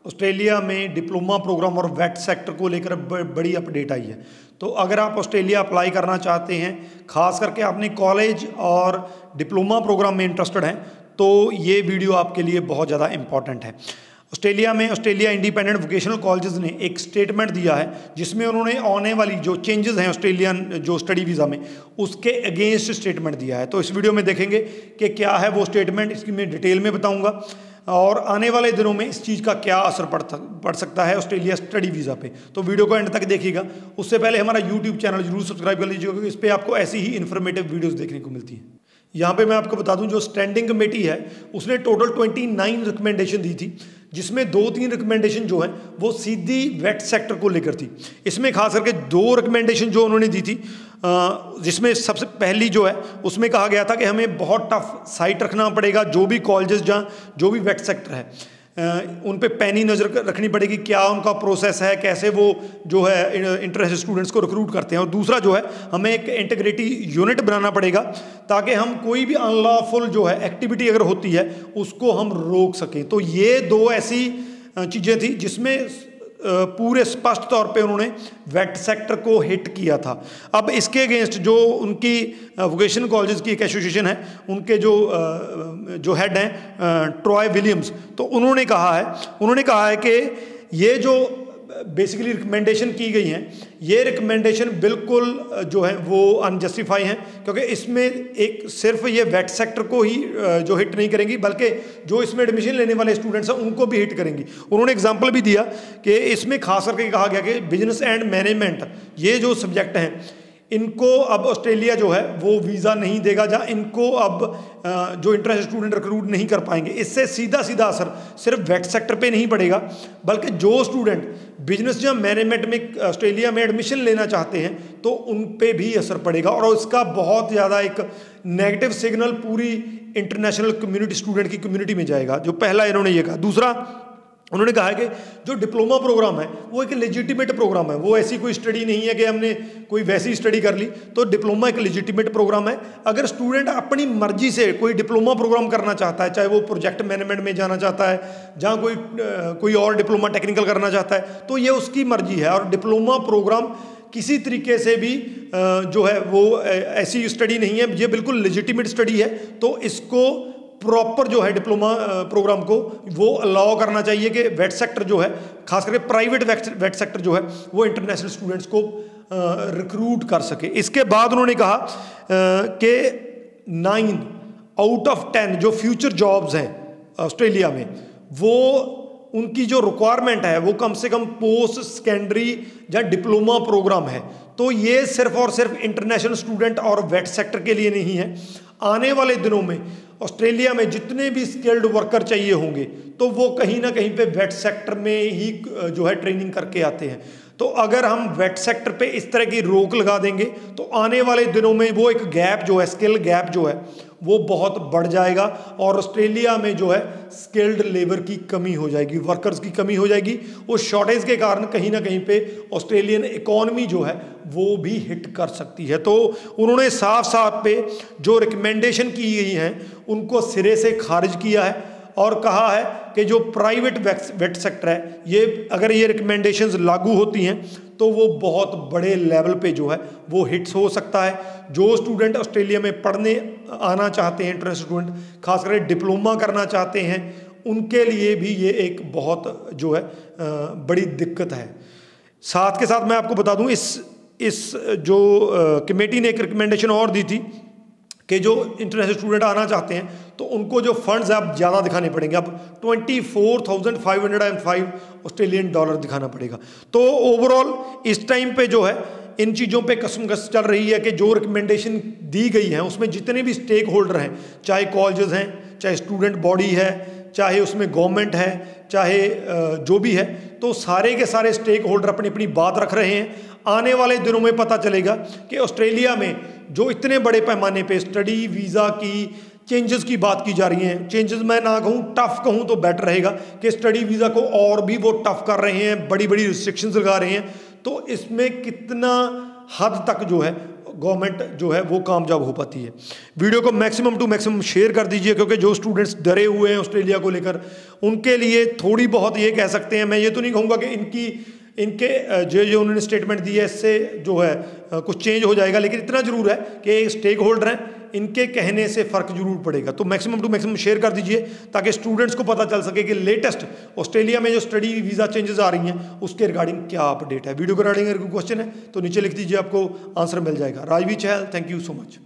Australia में diploma programme और wait sector को लेकर बड़ी अपडेट आई है। तो अगर आप ऑस्ट्रेलिया अप्लाई करना चाहते हैं, खास करके आपने कॉलेज और डिप्लोमा प्रोग्राम में इंटरेस्टेड हैं, तो ये वीडियो आपके लिए बहुत ज़्यादा इंपॉर्टेंट है। ऑस्ट्रेलिया में ऑस्ट्रेलिया इंडिपेंडेंट वोकेशनल कॉलेजेस ने एक स्टेटमेंट दिया है जिसमें उन्होंने आने वाली जो चेंजेस हैं ऑस्ट्रेलियन जो स्टडी वीज़ा में, उसके अगेंस्ट स्टेटमेंट दिया है। तो इस वीडियो में देखेंगे कि क्या है वो स्टेटमेंट, इसकी मैं डिटेल में बताऊंगा और आने वाले दिनों में इस चीज़ का क्या असर पड़ सकता है ऑस्ट्रेलिया स्टडी वीज़ा पे। तो वीडियो को एंड तक देखिएगा। उससे पहले हमारा यूट्यूब चैनल जरूर सब्सक्राइब कर लीजिएगा क्योंकि इस पर आपको ऐसी ही इन्फॉर्मेटिव वीडियोस देखने को मिलती हैं। यहाँ पे मैं आपको बता दूं, जो स्टैंडिंग कमेटी है उसने टोटल 29 रिकमेंडेशन दी थी, जिसमें 2-3 रिकमेंडेशन जो है वो सीधी वेट सेक्टर को लेकर थी। इसमें खास करके 2 रिकमेंडेशन जो उन्होंने दी थी, जिसमें सबसे पहली जो है उसमें कहा गया था कि हमें बहुत टफ साइट रखना पड़ेगा। जो भी कॉलेजेस जहाँ जो भी वेट सेक्टर है उन पे पैनी नज़र रखनी पड़ेगी, क्या उनका प्रोसेस है, कैसे वो जो है इंटरेस्टेड स्टूडेंट्स को रिक्रूट करते हैं। और दूसरा जो है हमें एक इंटीग्रिटी यूनिट बनाना पड़ेगा ताकि हम कोई भी अनलॉफुल जो है एक्टिविटी अगर होती है उसको हम रोक सकें। तो ये 2 ऐसी चीज़ें थी जिसमें पूरे स्पष्ट तौर पे उन्होंने वेट सेक्टर को हिट किया था। अब इसके अगेंस्ट जो उनकी वोकेशनल कॉलेजेस की एक एसोसिएशन है, उनके जो हेड हैं ट्रॉय विलियम्स, तो उन्होंने कहा है कि ये जो बेसिकली रिकमेंडेशन की गई हैं, ये रिकमेंडेशन बिल्कुल जो है वो अनजस्टिफाई हैं, क्योंकि इसमें एक सिर्फ ये वेट सेक्टर को ही जो हिट नहीं करेंगी बल्कि जो इसमें एडमिशन लेने वाले स्टूडेंट्स हैं उनको भी हिट करेंगी। उन्होंने एग्जांपल भी दिया कि इसमें खास करके कहा गया कि बिजनेस एंड मैनेजमेंट ये जो सब्जेक्ट हैं इनको अब ऑस्ट्रेलिया जो है वो वीज़ा नहीं देगा, जहाँ इनको अब जो इंटरेस्टेड स्टूडेंट रिक्रूट नहीं कर पाएंगे। इससे सीधा असर सिर्फ वेट सेक्टर पे नहीं पड़ेगा बल्कि जो स्टूडेंट बिजनेस या मैनेजमेंट में ऑस्ट्रेलिया में एडमिशन लेना चाहते हैं तो उन पे भी असर पड़ेगा और उसका बहुत ज़्यादा एक नेगेटिव सिग्नल पूरी इंटरनेशनल कम्युनिटी, स्टूडेंट की कम्युनिटी में जाएगा। जो पहला इन्होंने ये कहा। दूसरा उन्होंने कहा है कि जो डिप्लोमा प्रोग्राम है वो एक लेजिटिमेट प्रोग्राम है, वो ऐसी कोई स्टडी नहीं है कि हमने कोई वैसी स्टडी कर ली। तो डिप्लोमा एक लेजिटिमेट प्रोग्राम है। अगर स्टूडेंट अपनी मर्जी से कोई डिप्लोमा प्रोग्राम करना चाहता है, चाहे वो प्रोजेक्ट मैनेजमेंट में जाना चाहता है, जहाँ कोई और डिप्लोमा टेक्निकल करना चाहता है, तो ये उसकी मर्जी है। और डिप्लोमा प्रोग्राम किसी तरीके से भी जो है वो ऐसी स्टडी नहीं है, ये बिल्कुल लेजिटिमेट स्टडी है। तो इसको प्रॉपर जो है डिप्लोमा प्रोग्राम को वो अलाउ करना चाहिए कि वेट सेक्टर जो है, खास करके प्राइवेट वेट सेक्टर जो है वो इंटरनेशनल स्टूडेंट्स को रिक्रूट कर सके। इसके बाद उन्होंने कहा कि 9 आउट ऑफ 10 जो फ्यूचर जॉब्स हैं ऑस्ट्रेलिया में, वो उनकी जो रिक्वायरमेंट है वो कम से कम पोस्ट सेकेंडरी या डिप्लोमा प्रोग्राम है। तो ये सिर्फ और सिर्फ इंटरनेशनल स्टूडेंट और वेट सेक्टर के लिए नहीं है। आने वाले दिनों में ऑस्ट्रेलिया में जितने भी स्किल्ड वर्कर चाहिए होंगे तो वो कहीं ना कहीं पे वेट सेक्टर में ही जो है ट्रेनिंग करके आते हैं। तो अगर हम वेट सेक्टर पे इस तरह की रोक लगा देंगे तो आने वाले दिनों में वो एक गैप जो है, स्किल गैप जो है वो बहुत बढ़ जाएगा और ऑस्ट्रेलिया में जो है स्किल्ड लेबर की कमी हो जाएगी, वर्कर्स की कमी हो जाएगी। उस शॉर्टेज के कारण कहीं ना कहीं पे ऑस्ट्रेलियन इकॉनमी जो है वो भी हिट कर सकती है। तो उन्होंने साफ पे जो रिकमेंडेशन की गई हैं उनको सिरे से खारिज किया है और कहा है कि जो प्राइवेट वेट सेक्टर है, ये अगर ये रिकमेंडेशंस लागू होती हैं तो वो बहुत बड़े लेवल पे जो है वो हिट्स हो सकता है। जो स्टूडेंट ऑस्ट्रेलिया में पढ़ने आना चाहते हैं, इंटरेस्टेड स्टूडेंट खास करके डिप्लोमा करना चाहते हैं, उनके लिए भी ये एक बहुत जो है बड़ी दिक्कत है। साथ के साथ मैं आपको बता दूं, इस जो कमेटी ने एक रिकमेंडेशन और दी थी कि जो इंटरनेशनल स्टूडेंट आना चाहते हैं तो उनको जो फंड्स अब ज़्यादा दिखाने पड़ेंगे। अब 24,505 ऑस्ट्रेलियन डॉलर दिखाना पड़ेगा। तो ओवरऑल इस टाइम पे जो है इन चीज़ों पे कसमकस चल रही है कि जो रिकमेंडेशन दी गई है उसमें जितने भी स्टेक होल्डर हैं, चाहे कॉलेजेस हैं, चाहे स्टूडेंट बॉडी है, चाहे उसमें गवर्नमेंट है, चाहे जो भी है, तो सारे के सारे स्टेक होल्डर अपनी अपनी बात रख रहे हैं। आने वाले दिनों में पता चलेगा कि ऑस्ट्रेलिया में जो इतने बड़े पैमाने पे स्टडी वीज़ा की चेंजेस की बात की जा रही हैं, चेंजेस मैं ना कहूँ, टफ कहूँ तो बेटर रहेगा कि स्टडी वीज़ा को और भी वो टफ कर रहे हैं, बड़ी बड़ी रिस्ट्रिक्शंस लगा रहे हैं। तो इसमें कितना हद तक जो है गवर्नमेंट जो है वो कामयाब हो पाती है। वीडियो को मैक्सिमम टू मैक्सिमम शेयर कर दीजिए, क्योंकि जो स्टूडेंट्स डरे हुए हैं ऑस्ट्रेलिया को लेकर उनके लिए थोड़ी बहुत ये कह सकते हैं, मैं ये तो नहीं कहूँगा कि इनके जो उन्होंने स्टेटमेंट दी है इससे जो है कुछ चेंज हो जाएगा, लेकिन इतना जरूर है कि स्टेक होल्डर हैं, इनके कहने से फ़र्क जरूर पड़ेगा। तो मैक्सिमम टू मैक्सिमम शेयर कर दीजिए ताकि स्टूडेंट्स को पता चल सके कि लेटेस्ट ऑस्ट्रेलिया में जो स्टडी वीज़ा चेंजेस आ रही हैं उसके रिगार्डिंग क्या अपडेट है। वीडियो के रिगार्डिंग अगर कोई क्वेश्चन है तो नीचे लिख दीजिए, आपको आंसर मिल जाएगा। राजवी चहल, थैंक यू सो मच।